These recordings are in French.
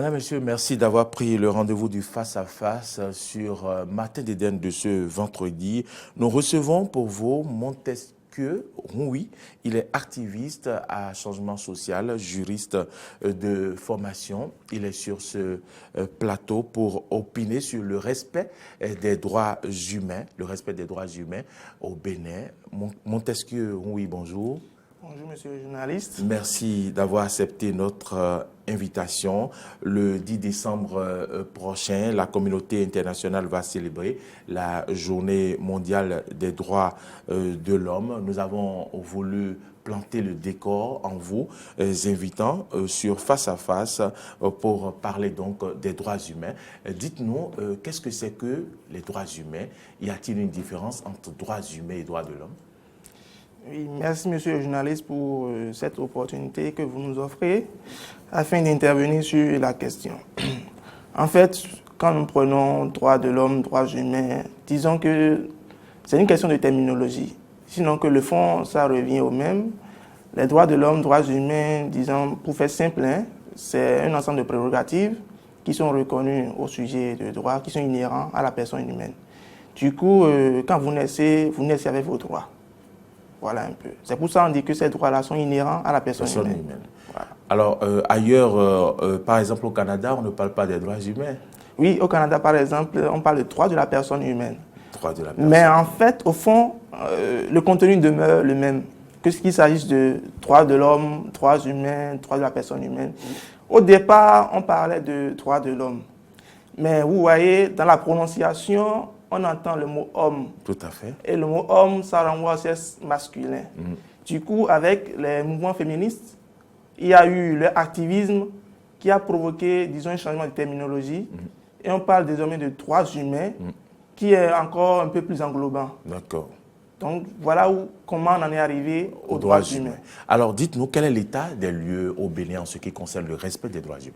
Madame, Monsieur, merci d'avoir pris le rendez-vous du face-à-face sur Matin d'Éden de ce vendredi. Nous recevons pour vous Montesquieu Rouy. Il est activiste à Changement Social, juriste de formation. Il est sur ce plateau pour opiner sur le respect des droits humains, au Bénin. Montesquieu Rouy, bonjour. Bonjour, monsieur le journaliste. Merci d'avoir accepté notre invitation. Le 10 décembre prochain, la communauté internationale va célébrer la journée mondiale des droits de l'homme. Nous avons voulu planter le décor en vous invitant sur Face à Face pour parler donc des droits humains. Dites-nous, qu'est-ce que c'est que les droits humains? Y a-t-il une différence entre droits humains et droits de l'homme? Oui, merci, monsieur le journaliste, pour cette opportunité que vous nous offrez afin d'intervenir sur la question. En fait, quand nous prenons droits de l'homme, droits humains, disons que c'est une question de terminologie. Sinon que le fond, ça revient au même. Les droits de l'homme, droits humains, disons, pour faire simple, c'est un ensemble de prérogatives qui sont reconnues au sujet de droits, qui sont inhérents à la personne humaine. Du coup, quand vous naissez avec vos droits. Voilà un peu. C'est pour ça qu'on dit que ces droits-là sont inhérents à la personne humaine. Voilà. Alors, ailleurs, par exemple au Canada, on ne parle pas des droits humains. Oui, au Canada, par exemple, on parle de droits de la personne humaine. Droits de la personne. Mais en fait, au fond, le contenu demeure le même. Que ce qu'il s'agisse de droits de l'homme, droits humains, droits de la personne humaine. Au départ, on parlait de droits de l'homme. Mais vous voyez, dans la prononciation, on entend le mot homme. Tout à fait. Et le mot homme, ça renvoie au sexe masculin. Du coup, avec les mouvements féministes, il y a eu l'activisme qui a provoqué, disons, un changement de terminologie. Et on parle désormais de droits humains, qui est encore un peu plus englobant. D'accord. Donc, voilà comment on en est arrivé aux droits humains. Alors, dites-nous, quel est l'état des lieux au Bénin en ce qui concerne le respect des droits humains?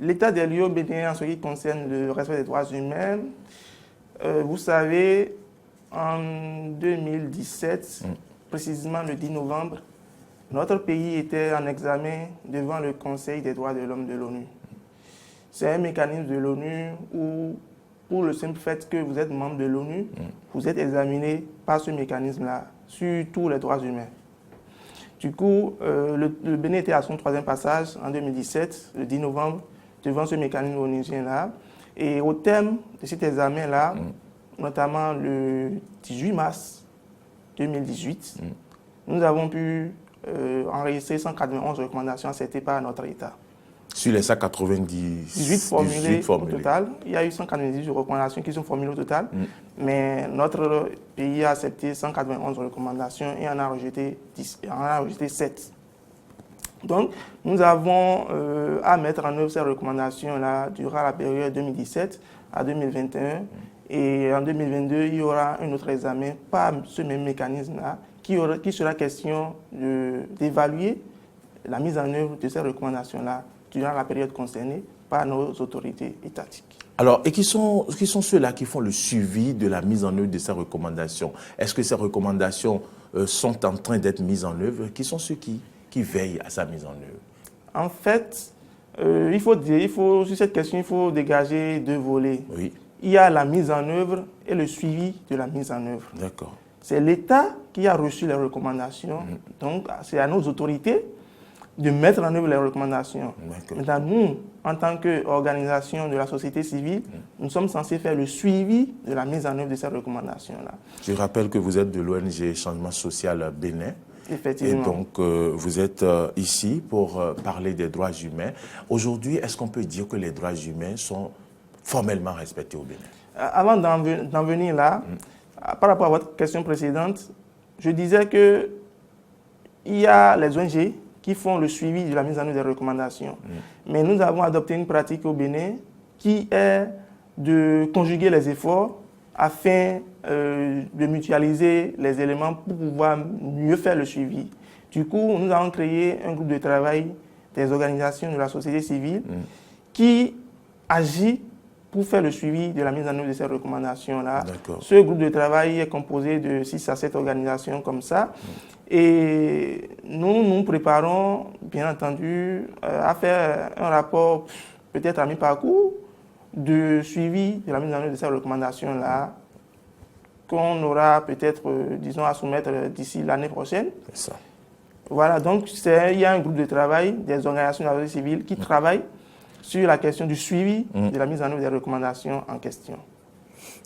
L'état des lieux au Bénin en ce qui concerne le respect des droits humains, vous savez, en 2017, précisément le 10 novembre, notre pays était en examen devant le Conseil des droits de l'homme de l'ONU. C'est un mécanisme de l'ONU où, pour le simple fait que vous êtes membre de l'ONU, vous êtes examiné par ce mécanisme-là sur tous les droits humains. Du coup, le Bénin était à son troisième passage en 2017, le 10 novembre, devant ce mécanisme onusien-là. Et au terme de cet examen-là, notamment le 18 mars 2018, nous avons pu enregistrer 191 recommandations acceptées par notre État. Sur les 198 formulées au total, il y a eu 198 recommandations qui sont formulées au total, mais notre pays a accepté 191 recommandations et en a rejeté 7. Donc, nous avons à mettre en œuvre ces recommandations-là durant la période 2017 à 2021. Et en 2022, il y aura un autre examen par ce même mécanisme-là qui sera question d'évaluer la mise en œuvre de ces recommandations-là durant la période concernée par nos autorités étatiques. Alors, et qui sont ceux-là qui font le suivi de la mise en œuvre de ces recommandations? Est-ce que ces recommandations sont en train d'être mises en œuvre? Qui sont ceux qui veillent à sa mise en œuvre? En fait, sur cette question, il faut dégager deux volets. Oui. Il y a la mise en œuvre et le suivi de la mise en œuvre. D'accord. C'est l'État qui a reçu les recommandations. Donc, c'est à nos autorités de mettre en œuvre les recommandations. Maintenant, nous, en tant qu'organisation de la société civile, nous sommes censés faire le suivi de la mise en œuvre de ces recommandations-là. Je rappelle que vous êtes de l'ONG Changement Social Bénin. Effectivement. Et donc, vous êtes ici pour parler des droits humains. Aujourd'hui, est-ce qu'on peut dire que les droits humains sont formellement respectés au Bénin? Avant d'en venir là, par rapport à votre question précédente, je disais qu'il y a les ONG qui font le suivi de la mise en œuvre des recommandations. Mais nous avons adopté une pratique au Bénin qui est de conjuguer les efforts afin de mutualiser les éléments pour pouvoir mieux faire le suivi. Du coup, nous avons créé un groupe de travail des organisations de la société civile qui agit pour faire le suivi de la mise en œuvre de ces recommandations-là. Ce groupe de travail est composé de 6 à 7 organisations comme ça. Et nous nous préparons, bien entendu, à faire un rapport, peut-être à mi-parcours, de suivi de la mise en œuvre de ces recommandations-là, qu'on aura peut-être, disons, à soumettre d'ici l'année prochaine. C'est ça. Voilà, donc il y a un groupe de travail des organisations de la société civile qui travaillent sur la question du suivi de la mise en œuvre des recommandations en question.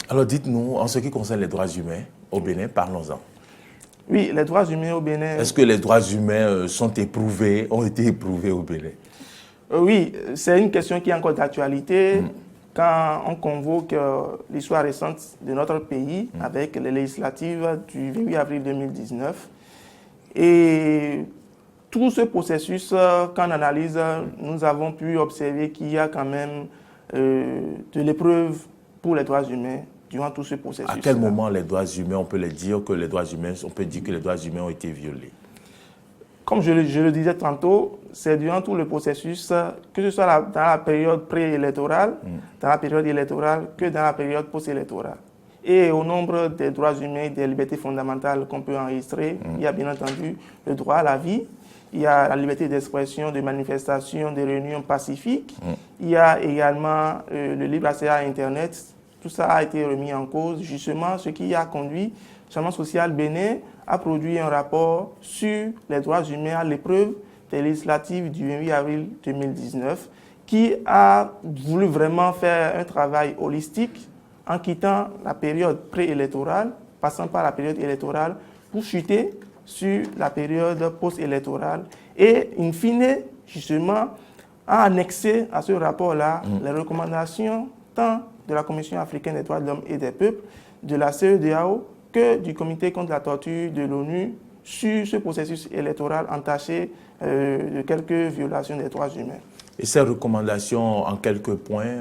Alors dites-nous, en ce qui concerne les droits humains au Bénin, parlons-en. Oui, les droits humains au Bénin... Est-ce que les droits humains ont été éprouvés au Bénin? Oui, c'est une question qui est encore d'actualité. Quand on convoque l'histoire récente de notre pays avec les législatives du 28 avril 2019, et tout ce processus, quand on analyse, nous avons pu observer qu'il y a quand même de l'épreuve pour les droits humains durant tout ce processus. À quel moment les droits humains, on peut dire que les droits humains ont été violés? Comme je le disais tantôt, c'est durant tout le processus, que ce soit dans la période préélectorale, dans la période électorale, que dans la période post-électorale. Et au nombre des droits humains et des libertés fondamentales qu'on peut enregistrer, il y a bien entendu le droit à la vie, il y a la liberté d'expression, de manifestation, de réunion pacifique, il y a également le libre accès à Internet. Tout ça a été remis en cause, justement, ce qui a conduit le Changement social Bénin a produit un rapport sur les droits humains à l'épreuve des législatives du 28 avril 2019, qui a voulu vraiment faire un travail holistique en quittant la période préélectorale, passant par la période électorale, pour chuter sur la période post-électorale et, in fine, justement, a annexé à ce rapport-là les recommandations tant de la Commission africaine des droits de l'homme et des peuples, de la CEDEAO, que du Comité contre la torture de l'ONU sur ce processus électoral entaché de quelques violations des droits humains. Et ces recommandations, en quelques points,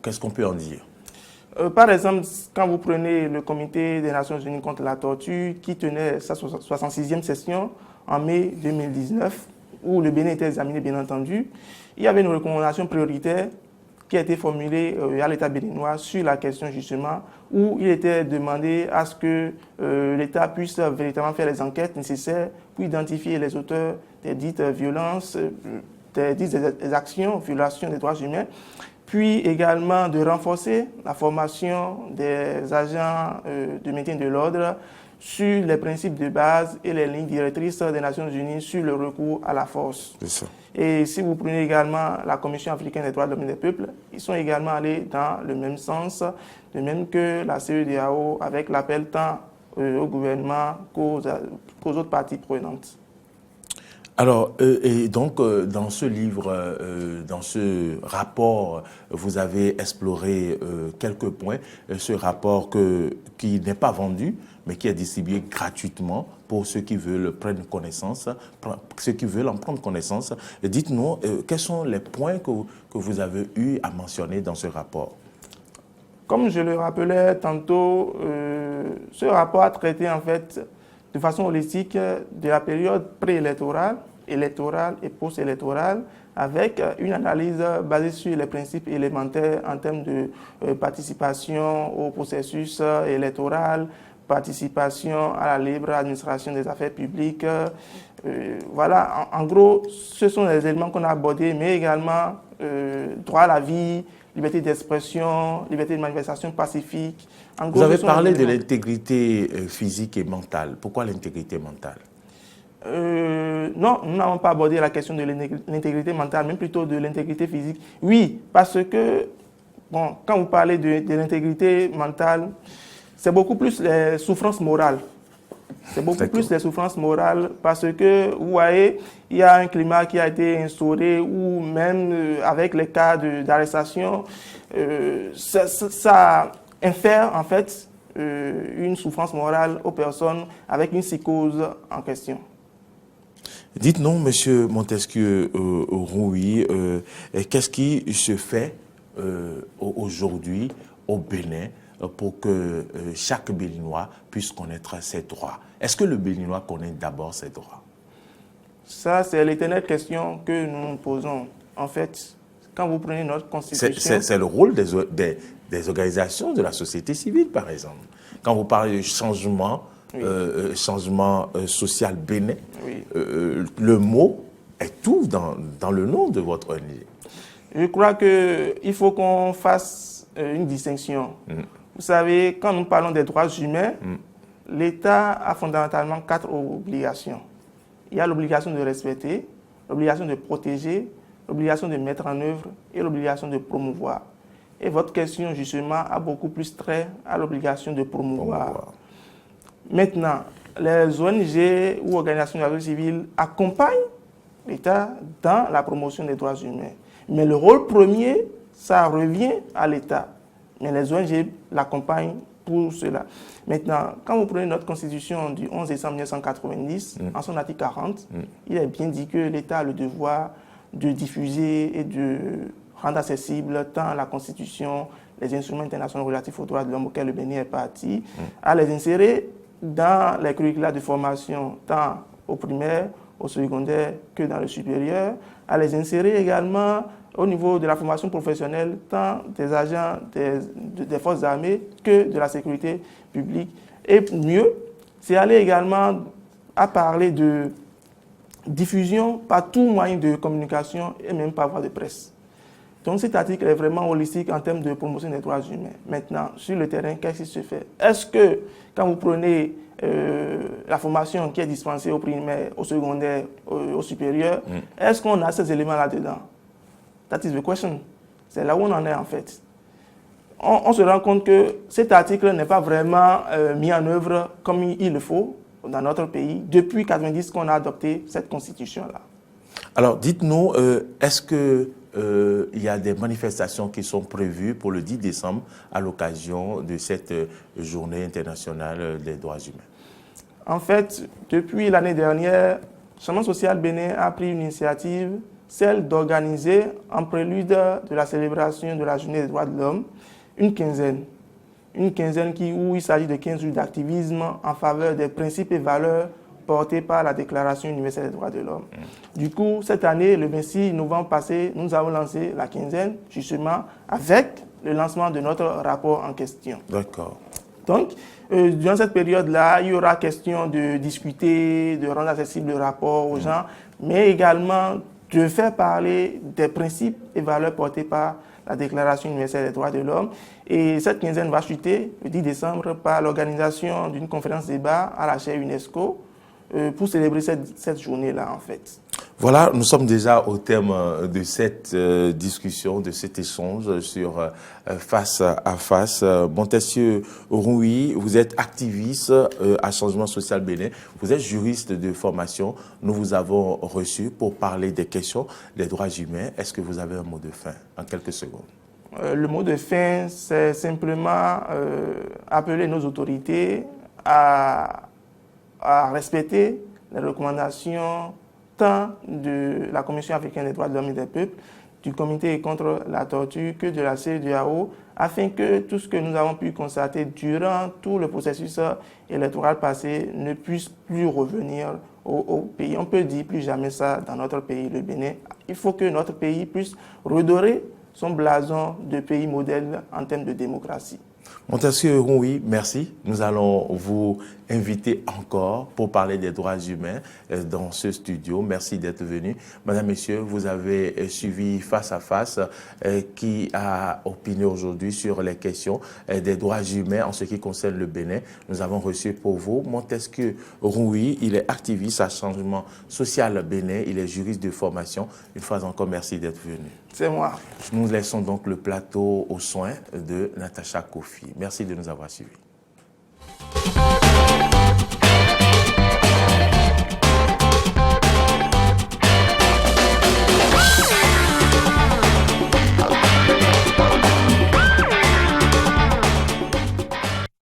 qu'est-ce qu'on peut en dire? Par exemple, quand vous prenez le Comité des Nations Unies contre la torture, qui tenait sa 66e session en mai 2019, où le Bénin était examiné, bien entendu, il y avait une recommandation prioritaire qui a été formulée à l'État béninois sur la question, justement, où il était demandé à ce que l'État puisse véritablement faire les enquêtes nécessaires pour identifier les auteurs des dites violences, des dites actions, violations des droits humains, puis également de renforcer la formation des agents de maintien de l'ordre sur les principes de base et les lignes directrices des Nations Unies sur le recours à la force. C'est ça. Et si vous prenez également la Commission africaine des droits de l'homme et des peuples, ils sont également allés dans le même sens, de même que la CEDEAO, avec l'appel tant au gouvernement qu'aux autres parties prenantes. Alors, et donc, dans ce livre, dans ce rapport, vous avez exploré quelques points. Ce rapport qui n'est pas vendu, mais qui est distribué gratuitement pour ceux qui veulent prendre connaissance, ceux qui veulent en prendre connaissance. Dites-nous, quels sont les points que vous avez eu à mentionner dans ce rapport? Comme je le rappelais tantôt, ce rapport a traité en fait de façon holistique de la période préélectorale, électorale et post-électorale, avec une analyse basée sur les principes élémentaires en termes de participation au processus électoral, participation à la libre administration des affaires publiques. Voilà, en gros, ce sont les éléments qu'on a abordés, mais également droit à la vie, liberté d'expression, liberté de manifestation pacifique. En gros, vous avez parlé de l'intégrité physique et mentale. Pourquoi l'intégrité mentale? Non, nous n'avons pas abordé la question de l'intégrité mentale, mais plutôt de l'intégrité physique. Oui, parce que, bon, quand vous parlez de l'intégrité mentale, c'est beaucoup plus les souffrances morales. C'est beaucoup plus les souffrances morales parce que, vous voyez, il y a un climat qui a été instauré où même avec les cas d'arrestation, ça infère en fait une souffrance morale aux personnes avec une psychose en question. Dites-nous, Monsieur Montesquieu Rouy, qu'est-ce qui se fait aujourd'hui au Bénin pour que chaque Béninois puisse connaître ses droits? Est-ce que le Béninois connaît d'abord ses droits? Ça, c'est l'éternelle question que nous nous posons. En fait, quand vous prenez notre constitution... C'est le rôle des organisations de la société civile, par exemple. Quand vous parlez de changement, changement social bénin, le mot est tout dans le nom de votre ONG. Je crois qu'il faut qu'on fasse une distinction. Vous savez, quand nous parlons des droits humains, l'État a fondamentalement 4 obligations. Il y a l'obligation de respecter, l'obligation de protéger, l'obligation de mettre en œuvre et l'obligation de promouvoir. Et votre question, justement, a beaucoup plus trait à l'obligation de promouvoir. Maintenant, les ONG ou organisations de la société civile accompagnent l'État dans la promotion des droits humains. Mais le rôle premier, ça revient à l'État. Mais les ONG l'accompagnent pour cela. Maintenant, quand vous prenez notre constitution du 11 décembre 1990, en son article 40, il est bien dit que l'État a le devoir de diffuser et de rendre accessible tant la constitution, les instruments internationaux relatifs aux droits de l'homme auxquels le Bénin est parti, à les insérer dans les curricula de formation, tant au primaire, au secondaire que dans le supérieur, à les insérer également au niveau de la formation professionnelle, tant des agents des forces armées que de la sécurité publique. Et mieux, c'est aller également à parler de diffusion par tout moyen de communication et même par voie de presse. Donc cet article est vraiment holistique en termes de promotion des droits humains. Maintenant, sur le terrain, qu'est-ce qui se fait? Est-ce que quand vous prenez la formation qui est dispensée au primaire, au secondaire, au supérieur, est-ce qu'on a ces éléments là-dedans? That is the question. C'est là où on en est en fait. On se rend compte que cet article n'est pas vraiment mis en œuvre comme il le faut dans notre pays depuis 1990 qu'on a adopté cette constitution-là. Alors dites-nous, est-ce qu'il y a des manifestations qui sont prévues pour le 10 décembre à l'occasion de cette journée internationale des droits humains? En fait, depuis l'année dernière, Changement social Bénin a pris une initiative, celle d'organiser, en prélude de la célébration de la journée des droits de l'homme, une quinzaine où il s'agit de 15 jours d'activisme en faveur des principes et valeurs portés par la Déclaration universelle des droits de l'homme. Du coup, cette année, le 26 novembre passé, nous avons lancé la quinzaine, justement, avec le lancement de notre rapport en question. D'accord. Donc, durant cette période-là, il y aura question de discuter, de rendre accessible le rapport aux gens, mais également de faire parler des principes et valeurs portés par la Déclaration universelle des droits de l'homme. Et cette quinzaine va chuter le 10 décembre par l'organisation d'une conférence débat à la chaire UNESCO pour célébrer cette journée-là, en fait. Voilà, nous sommes déjà au terme de cette discussion, de cet échange sur Face à Face. Montessieu Rouy, vous êtes activiste à Changement social Bénin, vous êtes juriste de formation. Nous vous avons reçu pour parler des questions des droits humains. Est-ce que vous avez un mot de fin en quelques secondes? Le mot de fin, c'est simplement appeler nos autorités à respecter les recommandations tant de la Commission africaine des droits de l'homme et des peuples, du Comité contre la torture que de la CEDEAO, afin que tout ce que nous avons pu constater durant tout le processus électoral passé ne puisse plus revenir au pays. On peut dire plus jamais ça dans notre pays, le Bénin. Il faut que notre pays puisse redorer son blason de pays modèle en termes de démocratie. Montessieu Rouy, merci. Nous allons vous inviter encore pour parler des droits humains dans ce studio. Merci d'être venu. Madame, Messieurs, vous avez suivi Face à Face qui a opiné aujourd'hui sur les questions des droits humains en ce qui concerne le Bénin. Nous avons reçu pour vous Montessieu Rouy. Il est activiste à Changement social Bénin. Il est juriste de formation. Une fois encore, merci d'être venu. C'est moi. Nous laissons donc le plateau aux soins de Natacha Kofi. Merci de nous avoir suivis.